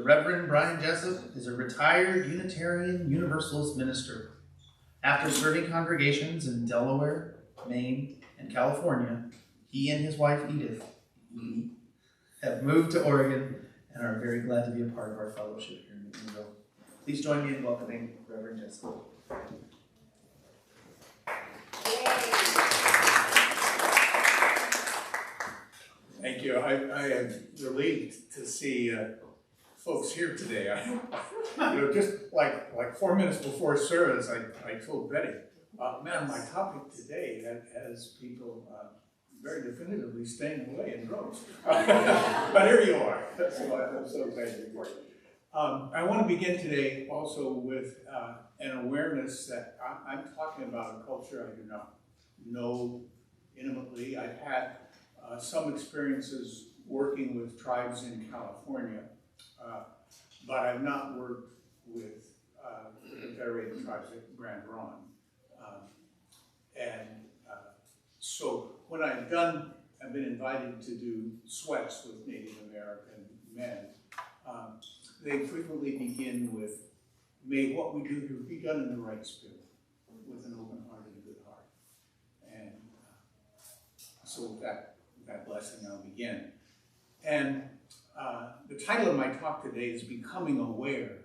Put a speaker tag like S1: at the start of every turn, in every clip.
S1: The Reverend Bryan Jessup is a retired Unitarian Universalist minister. After serving congregations in Delaware, Maine, and California, he and his wife Edith have moved to Oregon and are very glad to be a part of our fellowship here in McMinnville. Please join me in welcoming Reverend Jessup.
S2: Thank you. I am relieved to see folks here today. Just like 4 minutes before service, I told Betty, man, my topic today has people very definitively staying away in droves. But here you are. So I'm so glad you're here. I want to begin today also with an awareness that I'm talking about a culture I do not know intimately. I've had some experiences working with tribes in California, but I've not worked with the Confederated Tribes at Grand Ronde. So when I've been invited to do sweats with Native American men, they frequently begin with, may what we do here be done in the right spirit, with an open heart and a good heart. And so with that blessing, I'll begin. And the title of my talk today is Becoming Aware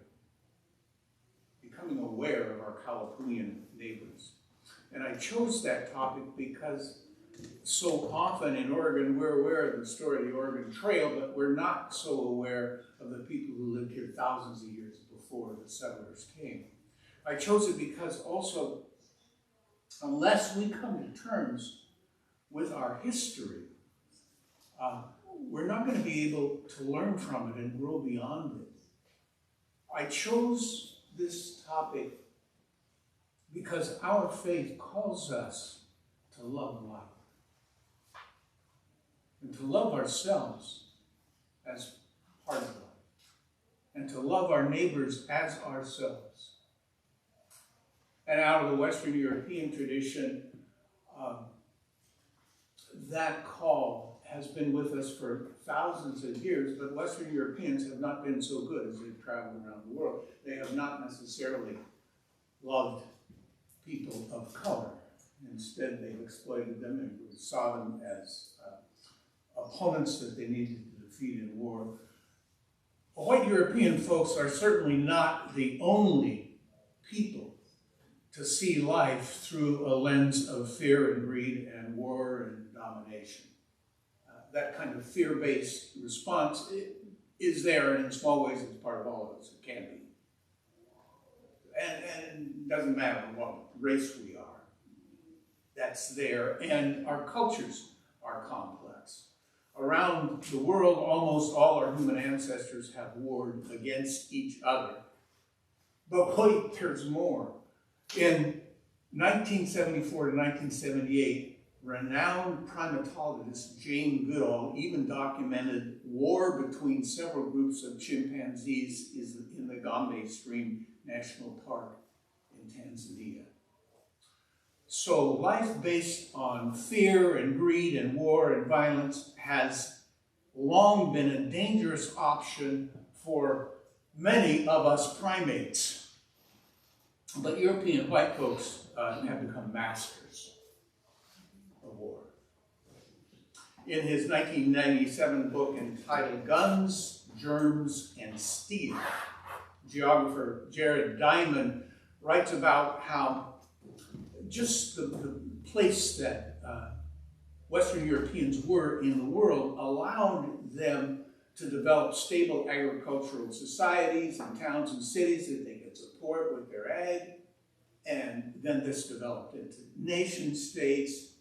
S2: of our Kalapuyan neighbors. And I chose that topic because so often in Oregon, we're aware of the story of the Oregon Trail, but we're not so aware of the people who lived here thousands of years before the settlers came. I chose it because also, unless we come to terms with our history, we're not going to be able to learn from it and grow beyond it. I chose this topic because our faith calls us to love life and to love ourselves as part of life and to love our neighbors as ourselves. And out of the Western European tradition, that call has been with us for thousands of years, but Western Europeans have not been so good as they've traveled around the world. They have not necessarily loved people of color. Instead, they've exploited them and saw them as opponents that they needed to defeat in war. White European folks are certainly not the only people to see life through a lens of fear and greed and war and domination. That kind of fear-based response is there, and in small ways it's part of all of us. It can be. And it doesn't matter what race we are. That's there, and our cultures are complex. Around the world, almost all our human ancestors have warred against each other. But wait, there's more. In 1974 to 1978, renowned primatologist Jane Goodall even documented war between several groups of chimpanzees in the Gombe Stream National Park in Tanzania. So life based on fear and greed and war and violence has long been a dangerous option for many of us primates. But European white folks have become masters of war. In his 1997 book entitled Guns, Germs, and Steel, geographer Jared Diamond writes about how just the place that Western Europeans were in the world allowed them to develop stable agricultural societies and towns and cities that they could support with their ag. And then this developed into nation states.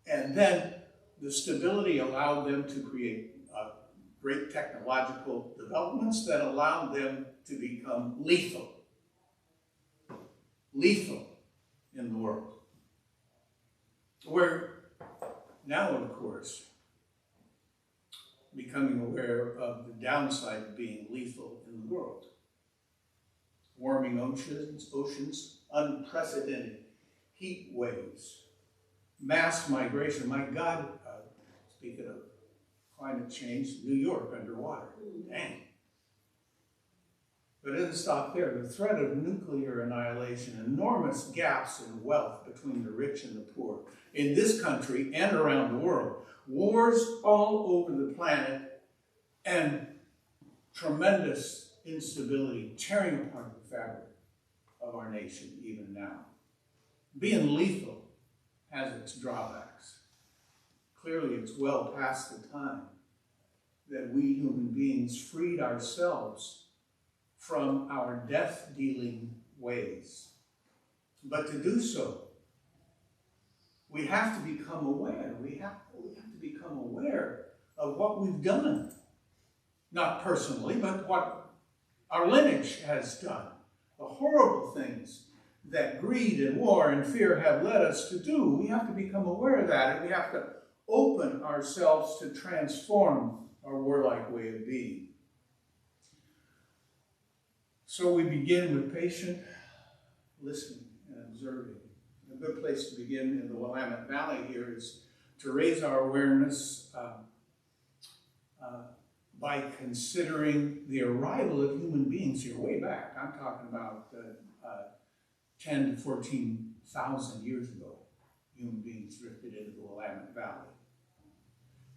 S2: And then the stability allowed them to create great technological developments that allowed them to become lethal in the world. We're now, of course, becoming aware of the downside of being lethal in the world. Warming oceans, unprecedented heat waves, mass migration. My God, speaking of climate change, New York underwater. Dang. But it didn't stop there. The threat of nuclear annihilation, enormous gaps in wealth between the rich and the poor in this country and around the world, wars all over the planet, and tremendous instability tearing apart the fabric of our nation even now. Being lethal has its drawbacks. Clearly, it's well past the time that we human beings freed ourselves from our death-dealing ways. But to do so, we have to become aware. We have to become aware of what we've done. Not personally, but what our lineage has done. The horrible things that greed and war and fear have led us to do. We have to become aware of that, and we have to open ourselves to transform our warlike way of being. So we begin with patient listening and observing. A good place to begin in the Willamette Valley here is to raise our awareness by considering the arrival of human beings here way back. I'm talking about 10 to 14,000 years ago. Human beings drifted into the Willamette Valley.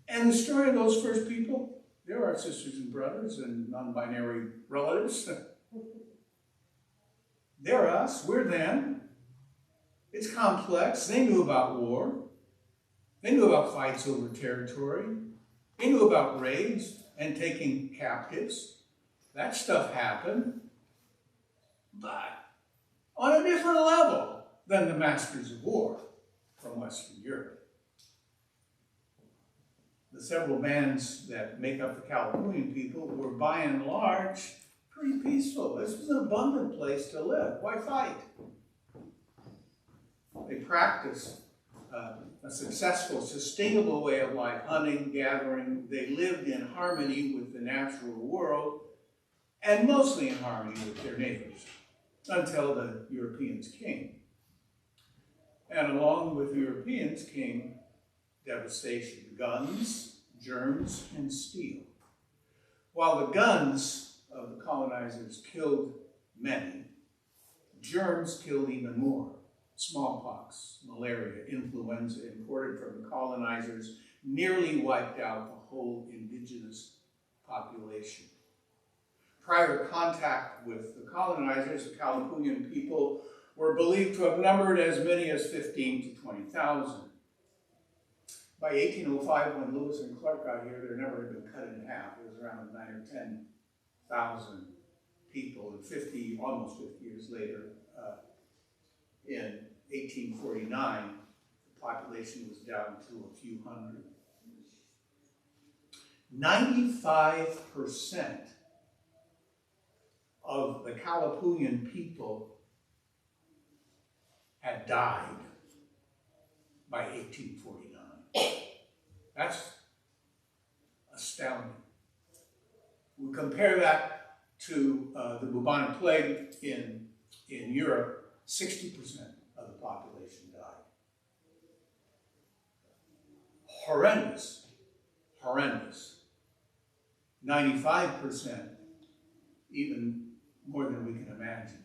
S2: And the story of those first people, they're our sisters and brothers and non-binary relatives. They're us, we're them. It's complex. They knew about war. They knew about fights over territory. They knew about raids and taking captives. That stuff happened, but on a different level than the masters of war from Western Europe. The several bands that make up the Kalapuyan people were by and large pretty peaceful. This was an abundant place to live. Why fight? They practiced a successful, sustainable way of life, hunting, gathering. They lived in harmony with the natural world, and mostly in harmony with their neighbors, until the Europeans came. And along with the Europeans came devastation, guns, germs, and steel. While the guns of the colonizers killed many, germs killed even more. Smallpox, malaria, influenza imported from the colonizers nearly wiped out the whole indigenous population. Prior contact with the colonizers, the Kalapuyan people were believed to have numbered as many as 15 to 20,000. By 1805, when Lewis and Clark got here, their number had been cut in half. It was around 9 or 10,000 people, and almost 50 years later, in 1849, the population was down to a few hundred. 95% of the Kalapuyan people had died by 1849. That's astounding. We compare that to the bubonic plague in Europe. 60% of the population died. Horrendous, horrendous. 95%, even more than we can imagine.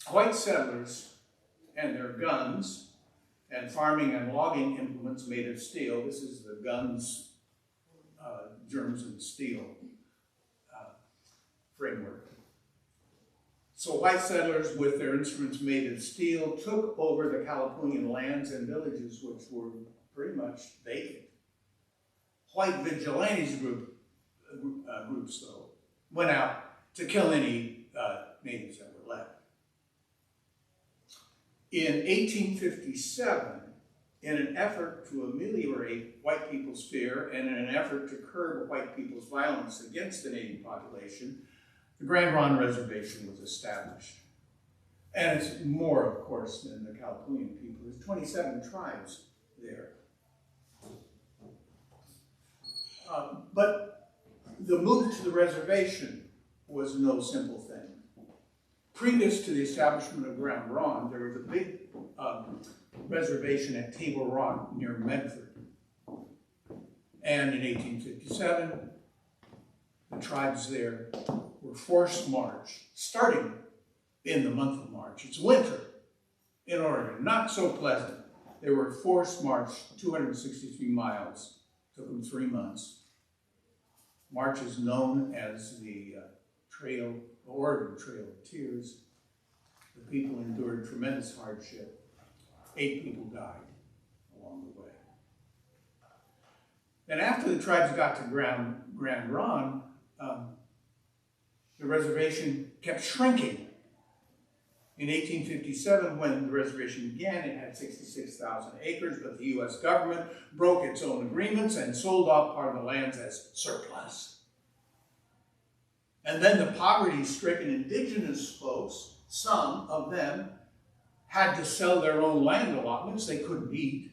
S2: White settlers and their guns and farming and logging implements made of steel. This is the guns, germs, and steel framework. So white settlers with their instruments made of steel took over the Kalapuyan lands and villages, which were pretty much vacant. White vigilantes groups, though, went out to kill any natives that were left. In 1857, in an effort to ameliorate white people's fear and in an effort to curb white people's violence against the native population, the Grand Ronde Reservation was established. And it's more, of course, than the Kalapuyan people. There's 27 tribes there. But the move to the reservation was no simple thing. Previous to the establishment of Grand Ronde, there was a big reservation at Table Rock near Medford. And in 1857, the tribes there were forced marched, starting in the month of March. It's winter in Oregon, not so pleasant. They were forced marched 263 miles, took them 3 months. March is known as the Oregon Trail of Tears. The people endured tremendous hardship. 8 people died along the way. Then after the tribes got to Grand Ronde, the reservation kept shrinking. In 1857, when the reservation began, it had 66,000 acres, but the U.S. government broke its own agreements and sold off part of the lands as surplus. And then the poverty-stricken indigenous folks, some of them, had to sell their own land allotments they couldn't eat.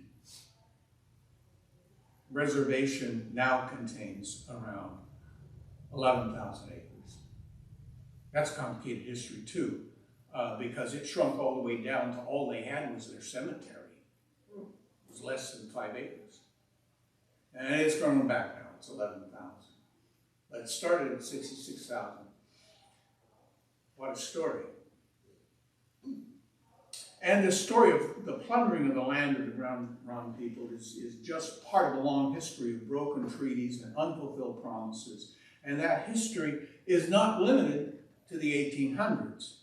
S2: Reservation now contains around 11,000 acres. That's complicated history too, because it shrunk all the way down to all they had was their cemetery. It was less than 5 acres. And it's grown back now, it's 11,000. But it started at 66,000. What a story. And the story of the plundering of the land of the Grand Ronde people is just part of a long history of broken treaties and unfulfilled promises. And that history is not limited to the 1800s.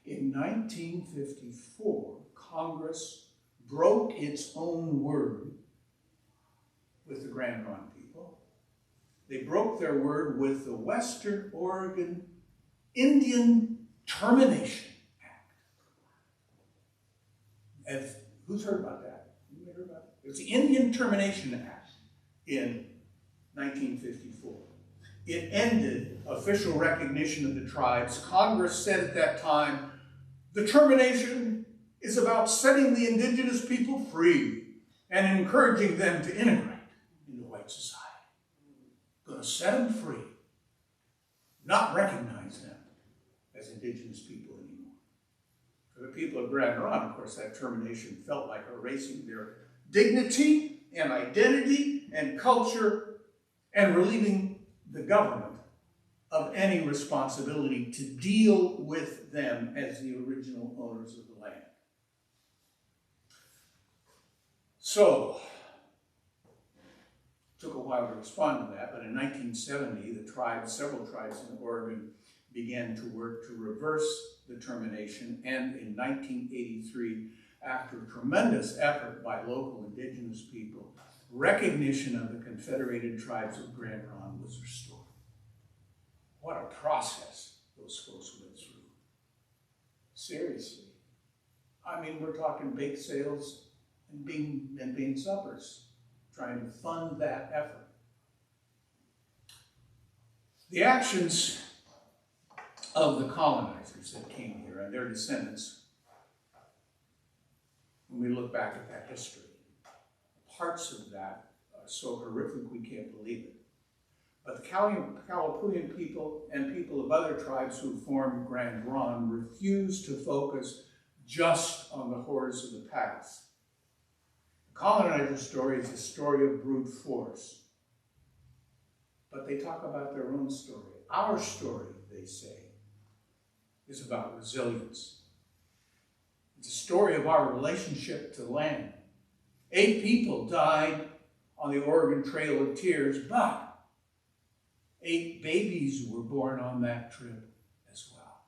S2: In 1954, Congress broke its own word with the Grand Ronde people. They broke their word with the Western Oregon Indian Termination Act. And who's heard about that? You heard about it? It's the Indian Termination Act in 1954. It ended official recognition of the tribes. Congress said at that time, the termination is about setting the indigenous people free and encouraging them to integrate into white society. Going to set them free, not recognize them as indigenous people anymore. For the people of Grand Ronde, of course, that termination felt like erasing their dignity and identity and culture and relieving the government of any responsibility to deal with them as the original owners of the land. So, it took a while to respond to that, but in 1970, several tribes in Oregon began to work to reverse the termination, and in 1983, after tremendous effort by local indigenous people, recognition of the Confederated Tribes of Grand Ronde was restored. What a process those folks went through. Seriously. I mean, we're talking bake sales and bean suppers, trying to fund that effort. The actions of the colonizers that came here and their descendants, when we look back at that history, parts of that are so horrific we can't believe it. But the Kalapuyan people and people of other tribes who formed Grand Ronde refused to focus just on the horrors of the past. The colonizer story is a story of brute force. But they talk about their own story. Our story, they say, is about resilience. It's a story of our relationship to land. 8 people died on the Oregon Trail of Tears, but 8 babies were born on that trip as well.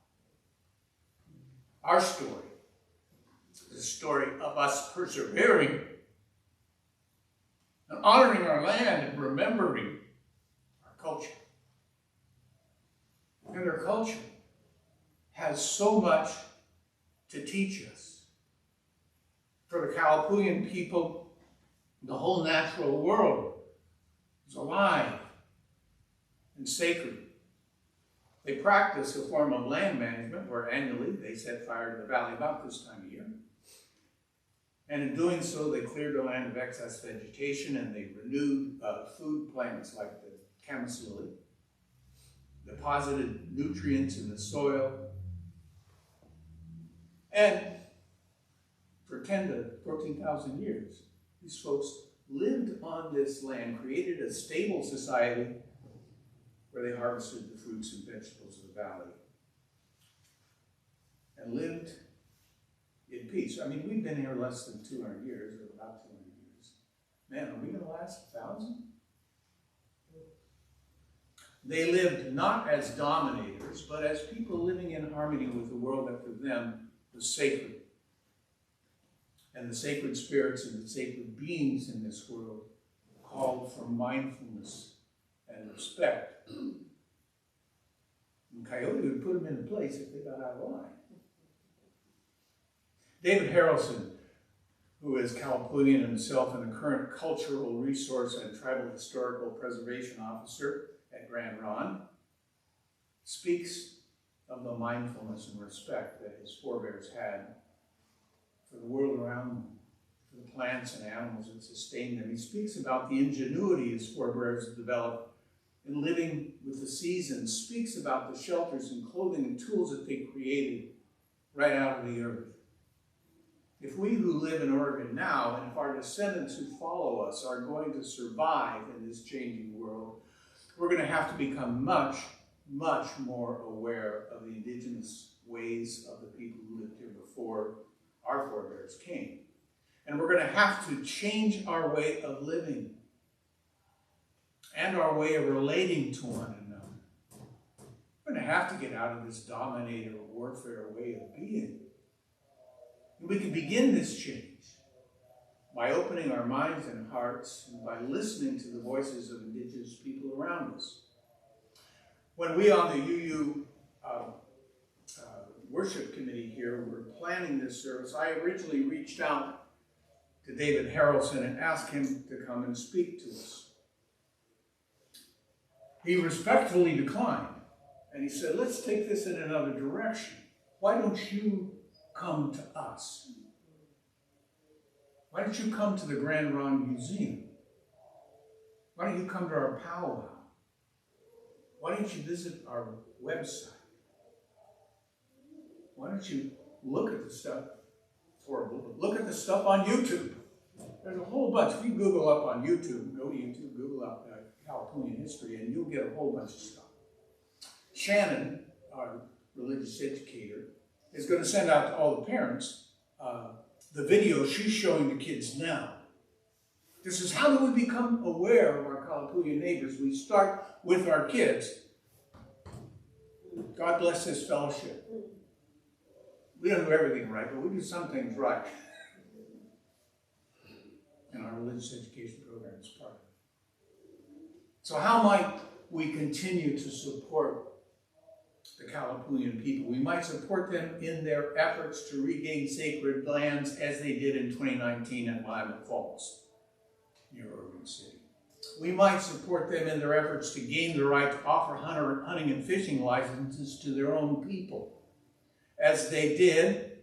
S2: Our story is a story of us persevering and honoring our land and remembering our culture. And our culture has so much to teach us. For the Kalapuyan people, the whole natural world is alive and sacred. They practice a form of land management where annually they set fire to the valley about this time of year. And in doing so, they cleared the land of excess vegetation and they renewed food plants like the camas lily, deposited nutrients in the soil, and for 10 to 14,000 years, these folks lived on this land, created a stable society where they harvested the fruits and vegetables of the valley and lived in peace. I mean, we've been here less than 200 years, or about 200 years. Man, are we going to last 1,000? They lived not as dominators, but as people living in harmony with the world that for them was sacred. And the sacred spirits and the sacred beings in this world called for mindfulness and respect. And Coyote would put them into place if they got out of line. David Harrelson, who is Kalapuyan himself and the current Cultural Resource and Tribal Historical Preservation Officer at Grand Ronde, speaks of the mindfulness and respect that his forebears had for the world around them, for the plants and animals that sustained them. He speaks about the ingenuity his forebears developed in living with the seasons, speaks about the shelters and clothing and tools that they created right out of the earth. If we who live in Oregon now, and if our descendants who follow us are going to survive in this changing world, we're going to have to become much, much more aware of the indigenous ways of the people who lived here before our forebears came. And we're going to have to change our way of living and our way of relating to one another. We're going to have to get out of this dominator warfare way of being. And we can begin this change by opening our minds and hearts and by listening to the voices of indigenous people around us. When we on the UU worship committee here were planning this service, I originally reached out to David Harrelson and asked him to come and speak to us. He respectfully declined, and he said, let's take this in another direction. Why don't you come to us? Why don't you come to the Grand Ronde Museum? Why don't you come to our powwow? Why don't you visit our website? Why don't you look at the stuff, look at the stuff on YouTube? There's a whole bunch. If you Google up on YouTube, go to YouTube, Google up Kalapuyan history, and you'll get a whole bunch of stuff. Shannon, our religious educator, is going to send out to all the parents the video she's showing the kids now. This is how do we become aware of our Kalapuyan neighbors? We start with our kids. God bless this fellowship. We don't do everything right, but we do some things right. And our religious education program is part of it. So how might we continue to support the Kalapuyan people? We might support them in their efforts to regain sacred lands as they did in 2019 at Willamette Falls, near Oregon City. We might support them in their efforts to gain the right to offer hunting and fishing licenses to their own people, as they did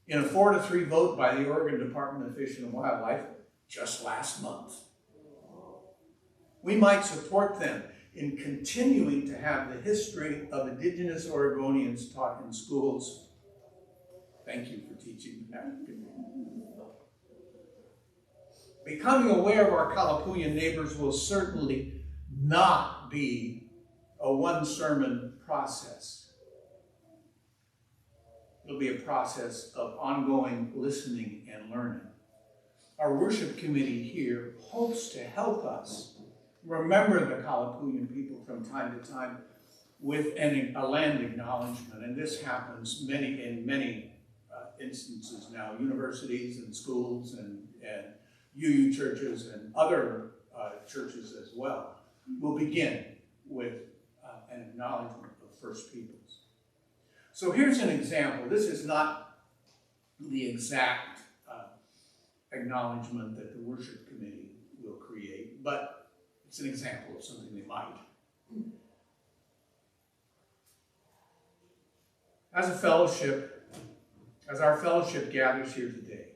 S2: in a 4-3 vote by the Oregon Department of Fish and Wildlife just last month. We might support them in continuing to have the history of indigenous Oregonians taught in schools. Thank you for teaching that. Becoming aware of our Kalapuyan neighbors will certainly not be a one-sermon process. It'll be a process of ongoing listening and learning. Our worship committee here hopes to help us remember the Kalapuyan people from time to time with a land acknowledgement. And this happens in many instances now. Universities and schools and UU churches and other churches as well will begin with an acknowledgement of First Peoples. So here's an example. This is not the exact acknowledgement that the worship committee will create, but it's an example of something they might. As a fellowship, as our fellowship gathers here today,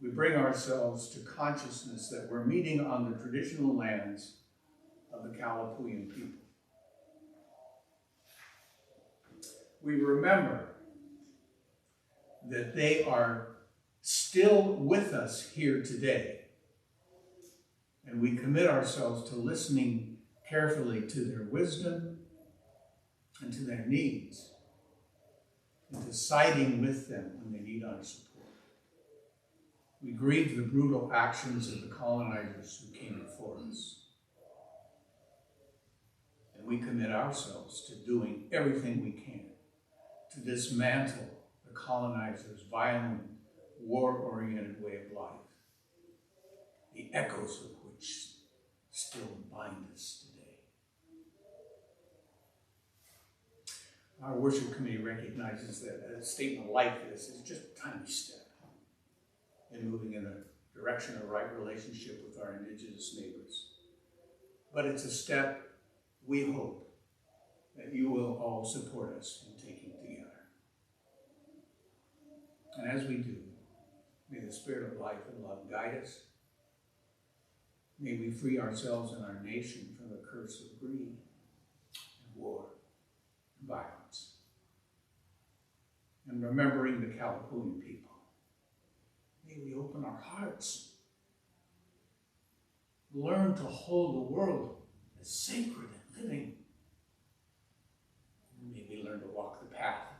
S2: we bring ourselves to consciousness that we're meeting on the traditional lands of the Kalapuyan people. We remember that they are still with us here today. And we commit ourselves to listening carefully to their wisdom and to their needs, and to siding with them when they need our support. We grieve the brutal actions of the colonizers who came before us. And we commit ourselves to doing everything we can to dismantle the colonizers' violent, war-oriented way of life, the echoes of which still bind us today. Our worship committee recognizes that a statement like this is just a tiny step in moving in the direction of a right relationship with our Indigenous neighbors. But it's a step we hope that you will all support us in taking together. And as we do, may the Spirit of life and love guide us. May we free ourselves and our nation from the curse of greed and war and violence. And remembering the Kalapuyan people, may we open our hearts, learn to hold the world as sacred and living, and may we learn to walk the path